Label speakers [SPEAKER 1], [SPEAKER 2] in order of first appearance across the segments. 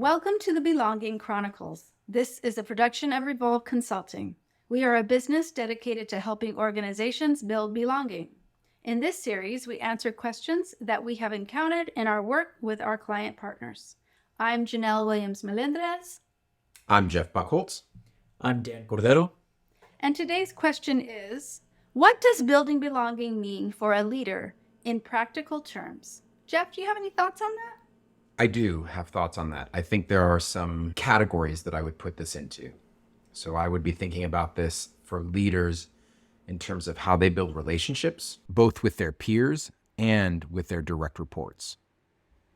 [SPEAKER 1] Welcome to the Belonging Chronicles. This is a production of Revolve Consulting. We are a business dedicated to helping organizations build belonging. In this series, we answer questions that we have encountered in our work with our client partners. I'm Janelle Williams-Melendrez.
[SPEAKER 2] I'm Jeff Buckholtz.
[SPEAKER 3] I'm Dan Cordero.
[SPEAKER 1] And today's question is, what does building belonging mean for a leader in practical terms? Jeff, do you have any thoughts on that?
[SPEAKER 2] I do have thoughts on that. I think there are some categories that I would put this into. So I would be thinking about this for leaders in terms of how they build relationships, both with their peers and with their direct reports.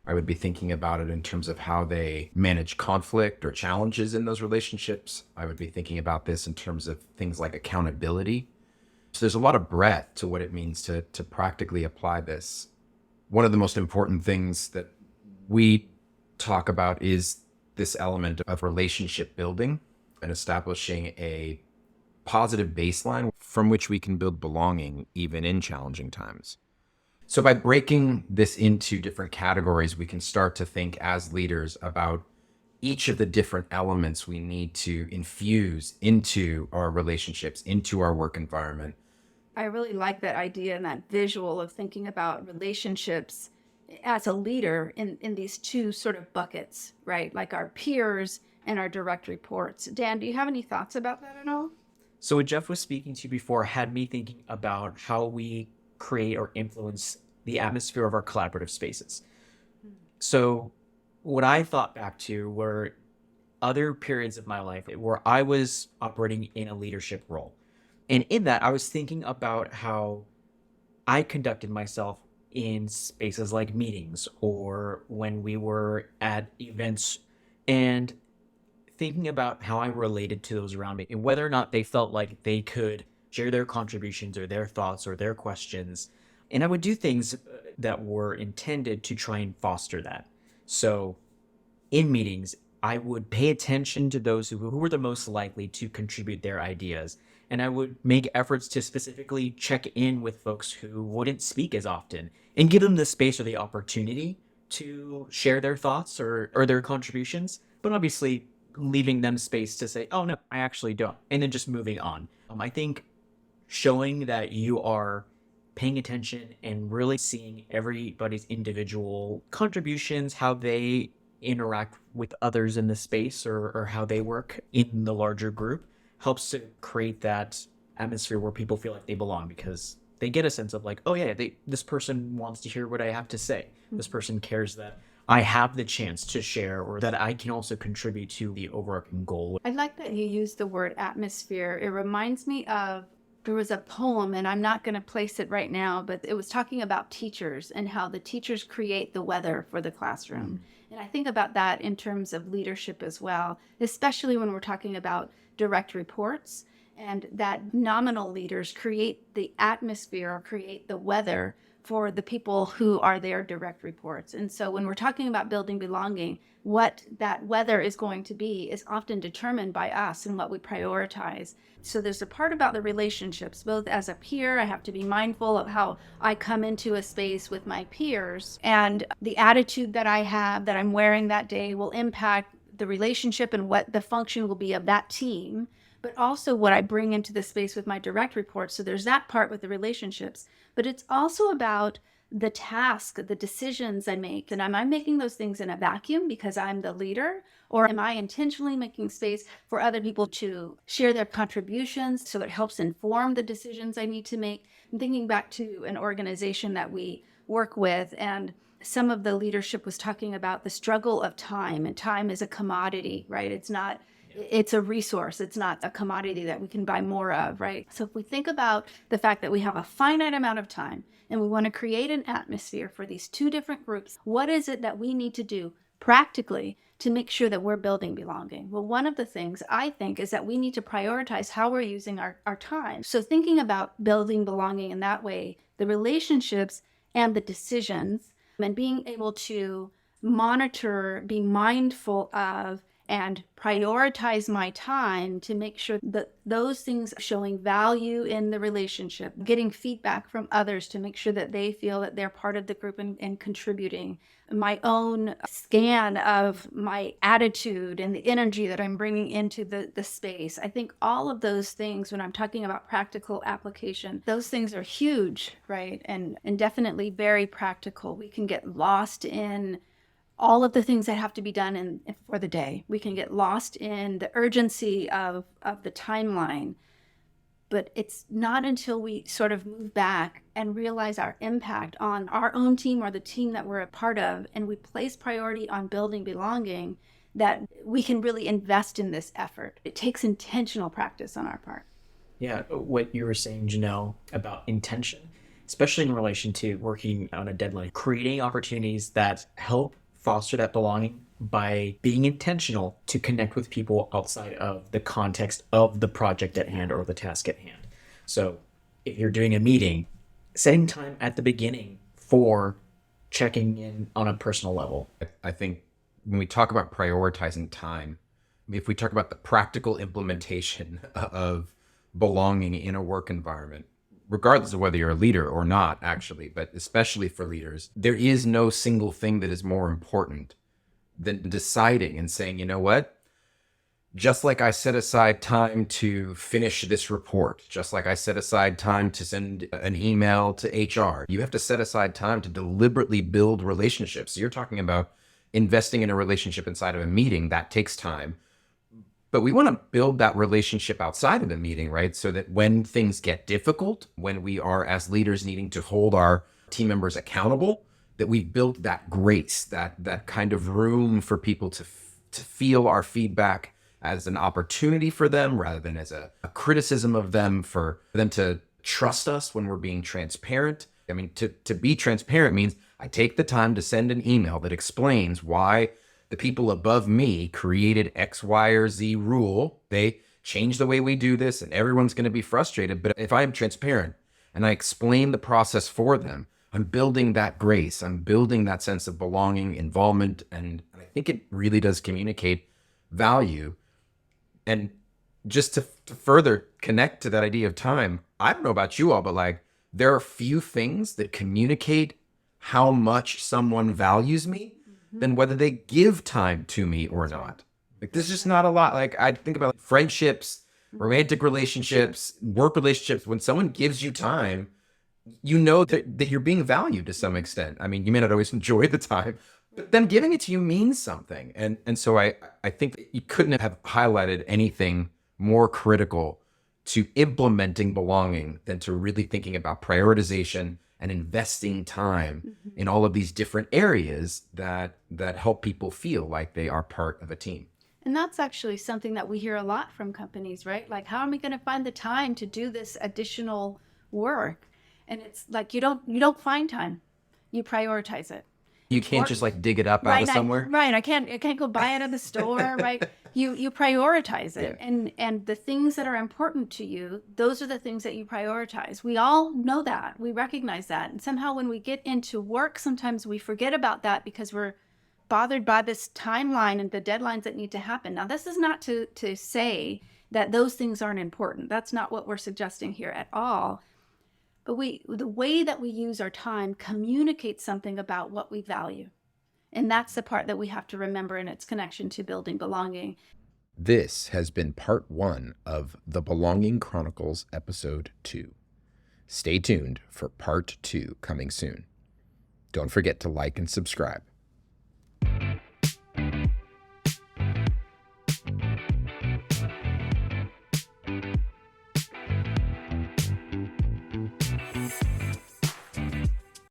[SPEAKER 2] I would be thinking about it in terms of how they manage conflict or challenges in those relationships. I would be thinking about this in terms of things like accountability. So there's a lot of breadth to what it means to practically apply this. One of the most important things that we talk about is this element of relationship building and establishing a positive baseline from which we can build belonging even in challenging times. So by breaking this into different categories, we can start to think as leaders about each of the different elements we need to infuse into our relationships, into our work environment.
[SPEAKER 1] I really like that idea and that visual of thinking about relationships as a leader in these two sort of buckets, right? Like our peers and our direct reports. Dan, do you have any thoughts about that at all?
[SPEAKER 3] So what Jeff was speaking to before had me thinking about how we create or influence the atmosphere of our collaborative spaces. So what I thought back to were other periods of my life where I was operating in a leadership role. And in that, I was thinking about how I conducted myself in spaces like meetings or when we were at events, and thinking about how I related to those around me and whether or not they felt like they could share their contributions or their thoughts or their questions. And I would do things that were intended to try and foster that. So in meetings, I would pay attention to those who were the most likely to contribute their ideas. And I would make efforts to specifically check in with folks who wouldn't speak as often and give them the space or the opportunity to share their thoughts or their contributions, but obviously leaving them space to say, oh no, I actually don't. And then just moving on. I think showing that you are paying attention and really seeing everybody's individual contributions, how they interact with others in the space or how they work in the larger group helps to create that atmosphere where people feel like they belong, because they get a sense of like, oh yeah, this person wants to hear what I have to say. This person cares that I have the chance to share or that I can also contribute to the overarching goal.
[SPEAKER 1] I like that you used the word atmosphere. It reminds me of, there was a poem, and I'm not going to place it right now, but it was talking about teachers and how the teachers create the weather for the classroom. And I think about that in terms of leadership as well, especially when we're talking about direct reports, and that nominal leaders create the atmosphere or create the weather for the people who are their direct reports. And so when we're talking about building belonging, what that weather is going to be is often determined by us and what we prioritize. So there's a part about the relationships, both as a peer, I have to be mindful of how I come into a space with my peers, and the attitude that I have, that I'm wearing that day, will impact the relationship and what the function will be of that team, but also what I bring into the space with my direct reports. So there's that part with the relationships, but it's also about the task, the decisions I make. And am I making those things in a vacuum because I'm the leader? Or am I intentionally making space for other people to share their contributions so that it helps inform the decisions I need to make? I'm thinking back to an organization that we work with, and some of the leadership was talking about the struggle of time, and time is a commodity, right? It's a resource. It's not a commodity that we can buy more of, right? So if we think about the fact that we have a finite amount of time and we want to create an atmosphere for these two different groups, what is it that we need to do practically to make sure that we're building belonging? Well, one of the things I think is that we need to prioritize how we're using our time. So thinking about building belonging in that way, the relationships and the decisions, and being able to monitor, be mindful of, and prioritize my time to make sure that those things showing value in the relationship, getting feedback from others to make sure that they feel that they're part of the group and contributing, my own scan of my attitude and the energy that I'm bringing into the space. I think all of those things, when I'm talking about practical application, those things are huge, right? And definitely very practical. We can get lost in all of the things that have to be done for the day. We can get lost in the urgency of the timeline. But it's not until we sort of move back and realize our impact on our own team or the team that we're a part of, and we place priority on building belonging, that we can really invest in this effort. It takes intentional practice on our part.
[SPEAKER 3] Yeah, what you were saying, Janelle, about intention, especially in relation to working on a deadline, creating opportunities that help foster that belonging by being intentional to connect with people outside of the context of the project at hand or the task at hand. So if you're doing a meeting, setting time at the beginning for checking in on a personal level.
[SPEAKER 2] I think when we talk about prioritizing time, if we talk about the practical implementation of belonging in a work environment, regardless of whether you're a leader or not, actually, but especially for leaders, there is no single thing that is more important than deciding and saying, you know what? Just like I set aside time to finish this report, just like I set aside time to send an email to HR, you have to set aside time to deliberately build relationships. So you're talking about investing in a relationship inside of a meeting. That takes time. But we want to build that relationship outside of the meeting, right? So that when things get difficult, when we are as leaders needing to hold our team members accountable, that we've built that grace, that kind of room for people to feel our feedback as an opportunity for them rather than as a criticism of them, for them to trust us when we're being transparent. I mean, to be transparent means I take the time to send an email that explains why the people above me created X, Y, or Z rule. They changed the way we do this and everyone's going to be frustrated. But if I'm transparent and I explain the process for them, I'm building that grace. I'm building that sense of belonging, involvement. And I think it really does communicate value. And just to further connect to that idea of time, I don't know about you all, but like there are few things that communicate how much someone values me than whether they give time to me or not. Like there's just not a lot. Like I think about friendships, romantic relationships, work relationships. When someone gives you time, you know that you're being valued to some extent. I mean, you may not always enjoy the time, but them giving it to you means something. And so I think that you couldn't have highlighted anything more critical to implementing belonging than to really thinking about prioritization and investing time in all of these different areas that help people feel like they are part of a team.
[SPEAKER 1] And that's actually something that we hear a lot from companies, right? Like, how am I going to find the time to do this additional work? And it's like you don't find time. You prioritize it.
[SPEAKER 2] You can't just like dig it up out of somewhere.
[SPEAKER 1] Right. I can't go buy it at the store, right? You prioritize it.
[SPEAKER 2] Yeah.
[SPEAKER 1] And the things that are important to you, those are the things that you prioritize. We all know that. We recognize that. And somehow when we get into work, sometimes we forget about that because we're bothered by this timeline and the deadlines that need to happen. Now, this is not to say that those things aren't important. That's not what we're suggesting here at all. But the way that we use our time communicates something about what we value. And that's the part that we have to remember in its connection to building belonging.
[SPEAKER 2] This has been part 1 of the Belonging Chronicles Episode 2. Stay tuned for part 2 coming soon. Don't forget to like and subscribe.